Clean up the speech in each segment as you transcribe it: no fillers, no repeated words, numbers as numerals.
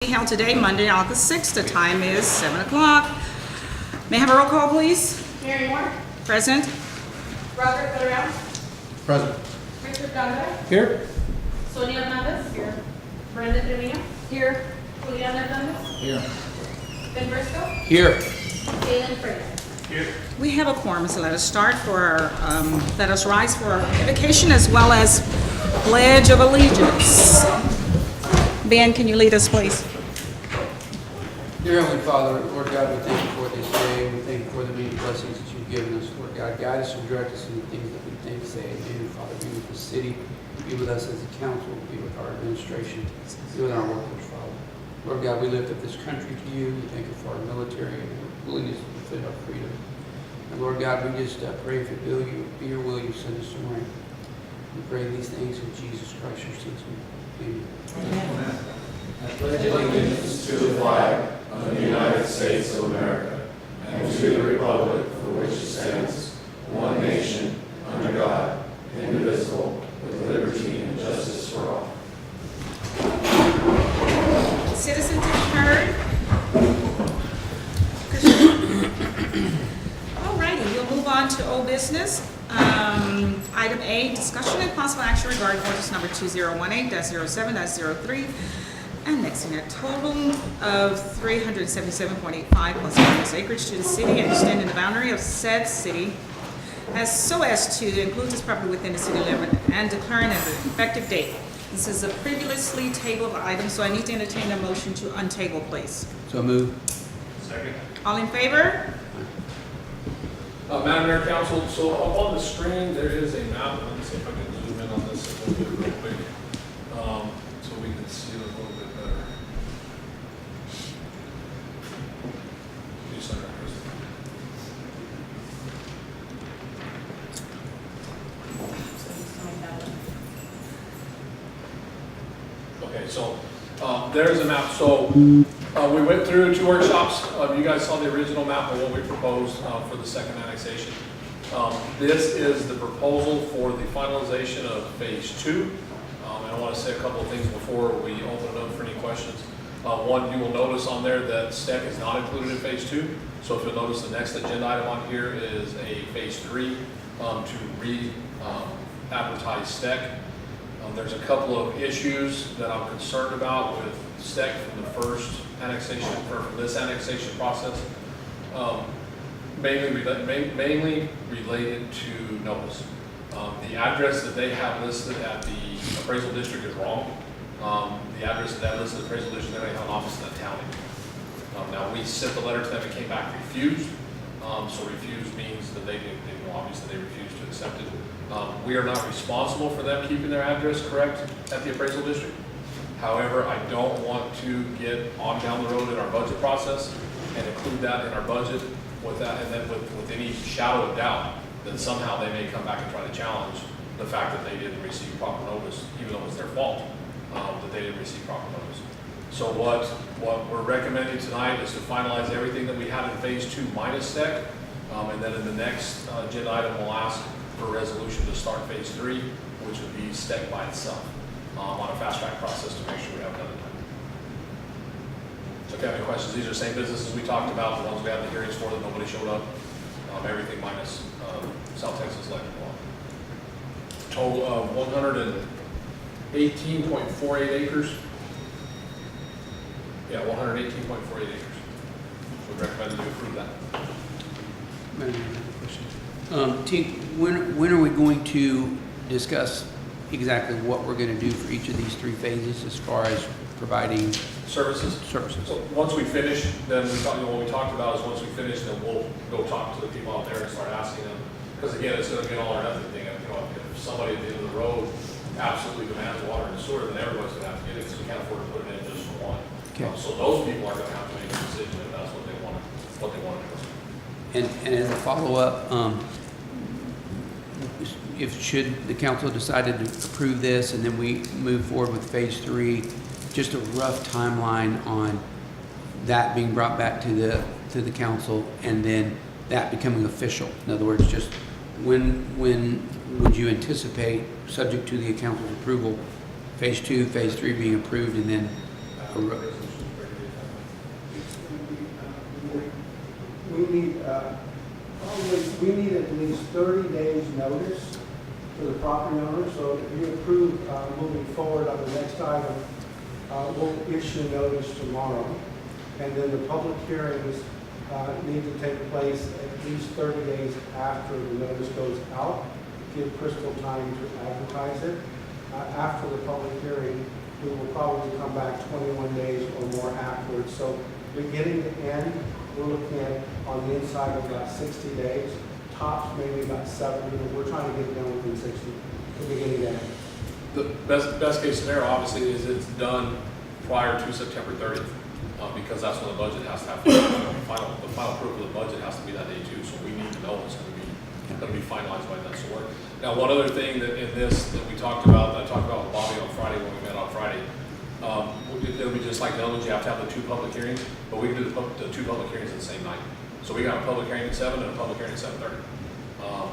Held today, Monday, August 6th. The time is 7 o'clock. May I have a roll call, please? Mary Moore. Present. Robert Villarreal. Present. Richard Ganga. Here. Sonia Hernandez. Here. Brenda Trevino. Here. Juliana Hernandez. Here. Ben Briscoe. Here. Jalen Fraser. Here. We have a quorum, so let us start for our, let us rise for our invocation as well as Pledge of Allegiance. Ben, can you lead us, please? Dear Heavenly Father, Lord God, we thank you for this day. We thank you for the many blessings that you've given us. Lord God, guide us and direct us in the things that we think, say, and do. Father, be with the city, be with us as a council, be with our administration, be with our workers, Father. Lord God, we lift up this country to you. We thank you for our military and your willingness to defend our freedom. And Lord God, we just pray if it be your will, you send us to rain. We pray these things in Jesus Christ, your son's name. Amen. I pledge allegiance to the flag of the United States of America and to the republic for which it stands, one nation, under God, indivisible, with liberty and justice for all. Citizens heard. Alrighty, we'll move on to old business. Item A, discussion and possible action regarding ordinance number 2018-07-03, annexing a total of 377.85 plus minus acreage to the city and extending the boundary of said city so as to include this property within the city limit and declaring an effective date. This is a previously tabled item, so I need to entertain a motion to untable, please. So move. Second. All in favor? Madam Mayor, Council, so up on the screen, there is a map. Let me see if I can zoom in on this a little bit real quick, so we can see it a little bit better. You said that, Chris. Okay, so there's a map. So we went through 2 workshops. You guys saw the original map of what we proposed for the second annexation. This is the proposal for the finalization of phase 2. And I want to say a couple of things before we open it up for any questions. One, you will notice on there that STEC is not included in phase 2. So if you'll notice, the next agenda item on here is a phase 3 to re-advertise STEC. There's a couple of issues that I'm concerned about with STEC from the first annexation, or from this annexation process, mainly related to notice. The address that they have listed at the appraisal district is wrong. The address that they listed at the appraisal district, they have an office in the county. Now we sent the letter to them, it came back refused. So refused means that they obviously they refused to accept it. We are not responsible for them keeping their address correct at the appraisal district. However, I don't want to get on down the road in our budget process and include that in our budget with that, and then with any shadow of doubt that somehow they may come back and try to challenge the fact that they didn't receive proper notice, even though it was their fault that they didn't receive proper notice. So what we're recommending tonight is to finalize everything that we had in phase 2 minus STEC, and then in the next agenda item we'll ask for a resolution to start phase 3, which would be STEC by itself on a fast track process to make sure we have it done in time. So if you have any questions, these are the same businesses we talked about, the ones we had the hearings for that nobody showed up, everything minus South Texas Electric Law. Total of 118.48 acres. Yeah, 118.48 acres. We recommend that you approve that. Tink, when are we going to discuss exactly what we're going to do for each of these 3 phases as far as providing Services. So Once we finish, then what we talked about is once we finish, then we'll go talk to the people out there and start asking them. Because again, it's going to be an all or nothing thing. If somebody at the end of the road absolutely demands water and sewer, then everybody's going to have to get it because we can't afford to put it in just for one. Okay. So those people are going to have to make a decision if that's what they want to do. And as a follow-up, should the council decided to approve this and then we move forward with phase 3, just a rough timeline on that being brought back to the council and then that becoming official. In other words, just when would you anticipate, subject to the council's approval, phase 2, phase 3 being approved, and then need, probably, we need at least 30 days notice for the property owner. So if you approve moving forward on the next item, we'll issue notice tomorrow. And then the public hearings need to take place at least 30 days after the notice goes out. Give Crystal time to advertise it. After the public hearing, we will probably come back 21 days or more afterwards. So beginning to end, we're looking at on the inside of about 60 days, tops maybe about 70, but we're trying to get it done within 60, from beginning to end. The best case scenario, obviously, is it's done prior to September 30th, because that's when the budget has to have, the final approval of the budget has to be that day too, so we need to know it's going to be finalized by then. So now, one other thing that in this that we talked about, that I talked about with Bobby on Friday when we met on Friday, it'll be just like the other ones, you have to have the 2 public hearings, but we can do the 2 public hearings at the same night. So we got a public hearing at 7 and a public hearing at 7:30.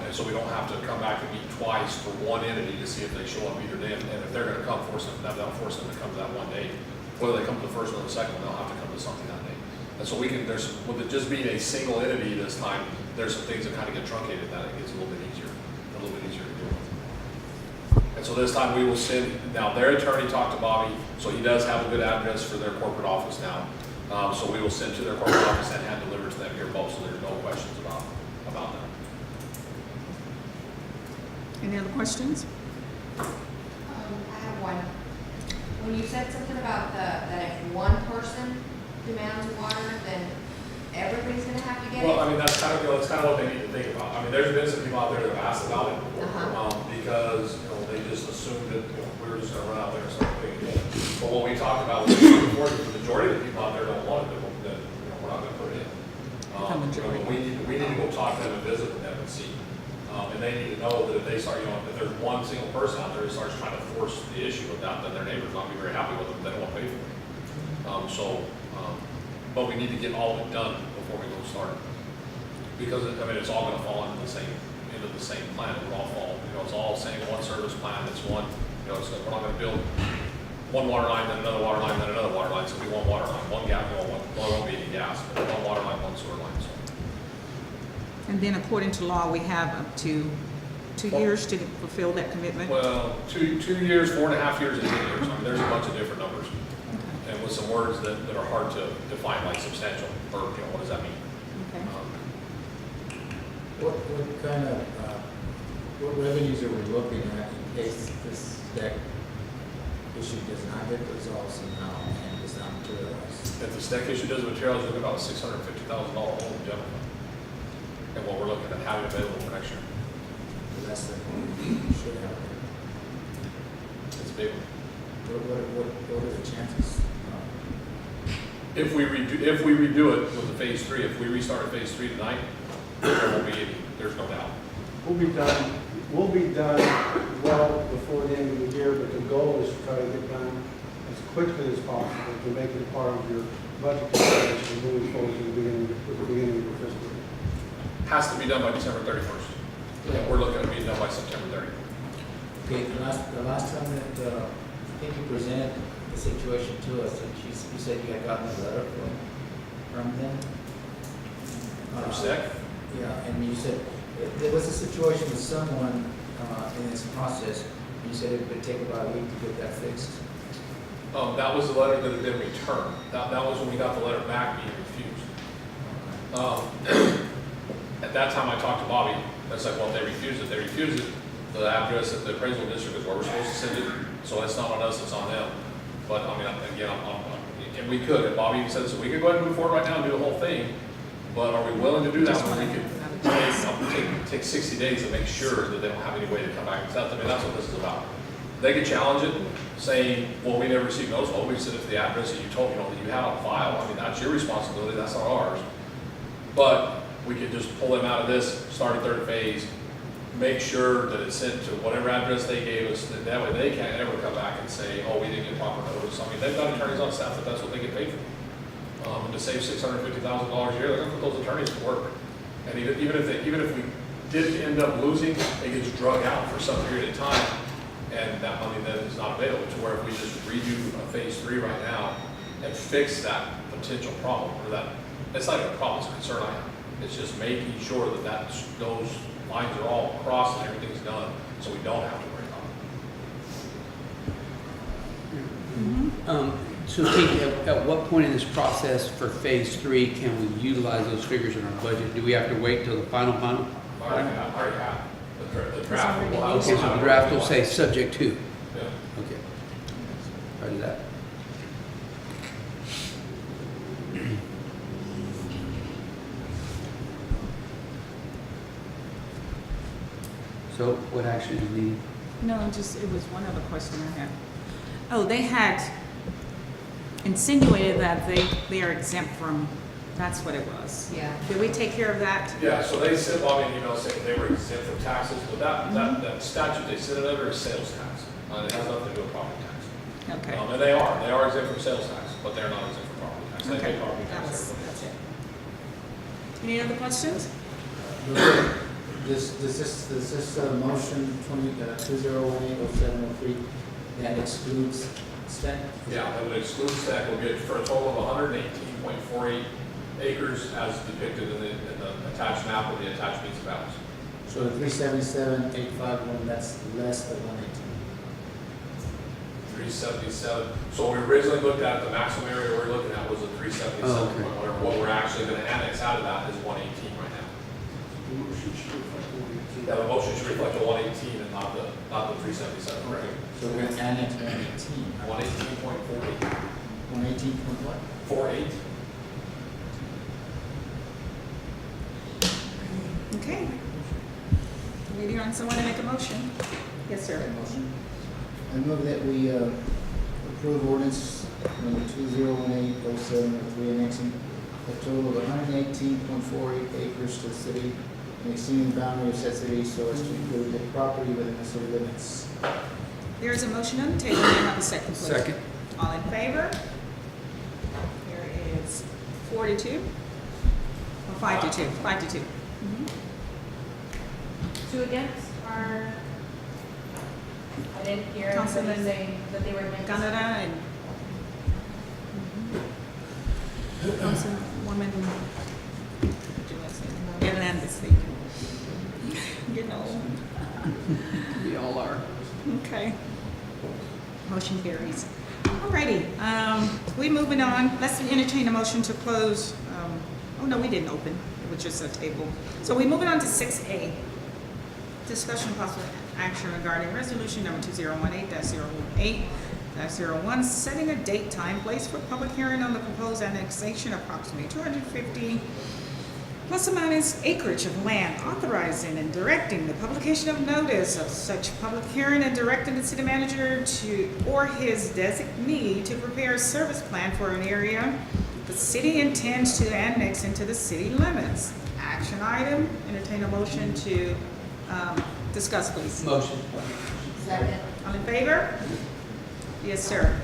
And so we don't have to come back and meet twice for one entity to see if they show up either day. And if they're going to come, that'll force them to come to that one day. Whether they come to the first one or the second one, they'll have to come to something that day. And so with it just being a single entity this time, there's some things that kind of get truncated, that it gets a little bit easier to deal with. And so this time we will send, now their attorney talked to Bobby, so he does have a good address for their corporate office now. So we will send to their corporate office and hand deliver to them here both, so there's no questions about that. Any other questions? I have one. When you said something about that if one person demands water, then everybody's gonna have to get it? Well, I mean, that's kind of what they need to think about. I mean, there's been some people out there that have asked about it, because, they just assumed that, we were just gonna run out there and start putting it in. But what we talked about was the majority of the people out there don't want it, that, we're not gonna put it in. We need to go talk to them and visit with them and see. And they need to know that if they start, if there's one single person out there who starts trying to force the issue with that, then their neighbors not be very happy with them, they don't want to pay for it. But we need to get all of it done before we go start. Because, it's all gonna fall into the same plan, it will all fall, it's all saying one service plan, it's one, we're not gonna build one water line, then another water line, then another water line, so we want water line, one gas, well, it won't be any gas, but one water line, one sewer line, so. And then according to law, we have up to 2 years to fulfill that commitment? Well, 2 years, 4.5 years, and 10 years. There's a bunch of different numbers. And with some words that are hard to define, like substantial, or, what does that mean? Okay. What kind of, what revenues are we looking at in case this deck issue does not get resolved somehow and does not materialize? If the STEC issue doesn't materialize, we're looking at about a $650,000 hole in general fund. And what we're looking at having available for next year. Less than we should have. It's big. What are the chances? If we redo it with the phase 3, if we restart phase 3 tonight, there won't be any, there's no doubt. We'll be done well before the end of the year, but the goal is to try to get done as quickly as possible to make it part of your budget consideration moving forward to the beginning of your fiscal year. Has to be done by December 31st. Yeah, we're looking at being done by September 30th. Okay, the last time that I think you presented the situation to us, that you said you had gotten a letter from them. From STEC? Yeah, and you said there was a situation with someone in this process. You said it would take about a week to get that fixed. That was the letter that had been returned. That was when we got the letter back being refused. At that time, I talked to Bobby. I said, well, if they refuse it, they refuse it. The address at the appraisal district is where we're supposed to send it. So it's not on us, it's on them. But again, and we could. And Bobby even said, so we could go ahead and move forward right now and do the whole thing. But are we willing to do that when we could take 60 days to make sure that they don't have any way to come back and tell them? That's what this is about. They could challenge it, saying, well, we never received notice. Well, we sent it to the address that you told that you had on file. That's your responsibility. That's not ours. But we could just pull them out of this, start a third phase, make sure that it's sent to whatever address they gave us, and that way they can't ever come back and say, oh, we didn't get proper notice. They've got attorneys on staff, but that's what they get paid for. And to save $650,000 a year, they're going to put those attorneys to work. And even if we did end up losing, it gets drug out for some period of time, and that money then is not available. To where if we just redo a phase 3 right now and fix that potential problem, or that, it's not even a problem, it's a concern I have. It's just making sure that those lines are all crossed and everything's done, so we don't have to worry about it. So Kate, at what point in this process for phase 3 can we utilize those figures in our budget? Do we have to wait till the final? Already have. The draft will have. Okay, so the draft will say subject to. Yeah. Okay. Roger that. So what action is needed? No, just, it was one other question I had. Oh, they had insinuated that they are exempt from, that's what it was. Yeah. Did we take care of that? Yeah, so they sent Bobby an email saying they were exempt from taxes, but that statute they sent it under is sales tax. It has nothing to do with property tax. Okay. And they are exempt from sales tax, but they're not exempt from property tax. They Okay, pay property that tax. was, everybody that's else. it. Any other questions? Does this motion 2018-0703 that excludes STEC? Yeah, that would exclude stack, we'll get for a total of 118.48 acres as depicted in the attached map with the attached meets and bounds. So the 377,851, that's less than 118. 377, so we originally looked at, the maximum area we were looking at was a 377, Oh, okay. whatever. What we're actually gonna annex out of that is 118 right now. Yeah, the motion should reflect the 118 and not the 377, correct? So we're gonna annex 118. 118.48. 118 point what? 48. Okay. Waiting on someone to make a motion. Yes, sir. Motion. I move that we approve ordinance number 2018-0703 annexing a total of 118.48 acres to the city and exceeding the boundary of said city so as to include the property within the city limits. There is a motion on the table. May I have a second, please? Second. All in favor? There is 4-2. Or 5-2. 5-2. Two against, or I didn't hear Councilman anybody saying that they were against. Canada and Councilwoman Hernandez. You know. We all are. Okay. Motion carries. Alrighty, we moving on. Let's entertain a motion to close. Oh no, we didn't open. It was just a table. So we moving on to 6A. Discussion of possible action regarding resolution number 2018-08-01, setting a date, time, place for public hearing on the proposed annexation of approximately 250 plus or minus acreage of land, authorizing and directing the publication of notice of such public hearing and directing the city manager to, or his designee to prepare a service plan for an area the city intends to annex into the city limits. Action item, entertain a motion to discuss, please. Motion. Second. All in favor? Yes, sir.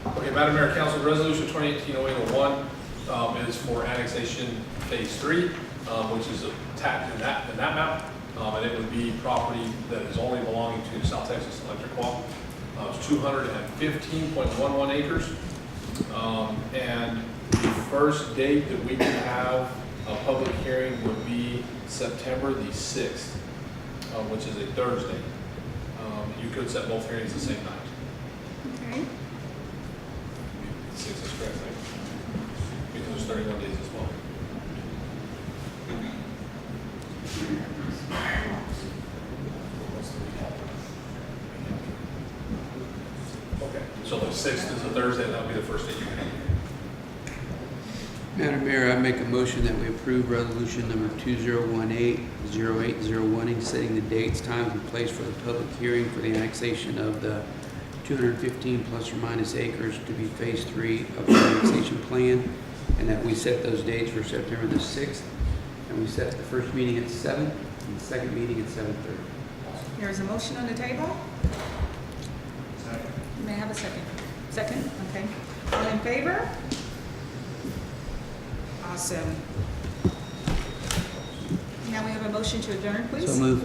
Okay, Madam Mayor, Council, Resolution 2018-0801 is for annexation phase 3, which is attached in that map, and it would be property that is only belonging to South Texas Electric Co-op. It's 215.11 acres, and the first date that we can have a public hearing would be September the 6th, which is a Thursday. You could set both hearings the same night. Okay. 6 is correct, right? Because there's 31 days as well. Okay, so the 6th is a Thursday, and that'll be the first day you can have. Madam Mayor, I make a motion that we approve resolution number 2018-0801, setting the dates, times, and place for the public hearing for the annexation of the 215 plus or minus acres to be phase 3 of the annexation plan, and that we set those dates for September the 6th, and we set the first meeting at 7 and the second meeting at 7:30. There is a motion on the table. May I have a second? Second, okay. All in favor? Awesome. Now we have a motion to adjourn, please. So move.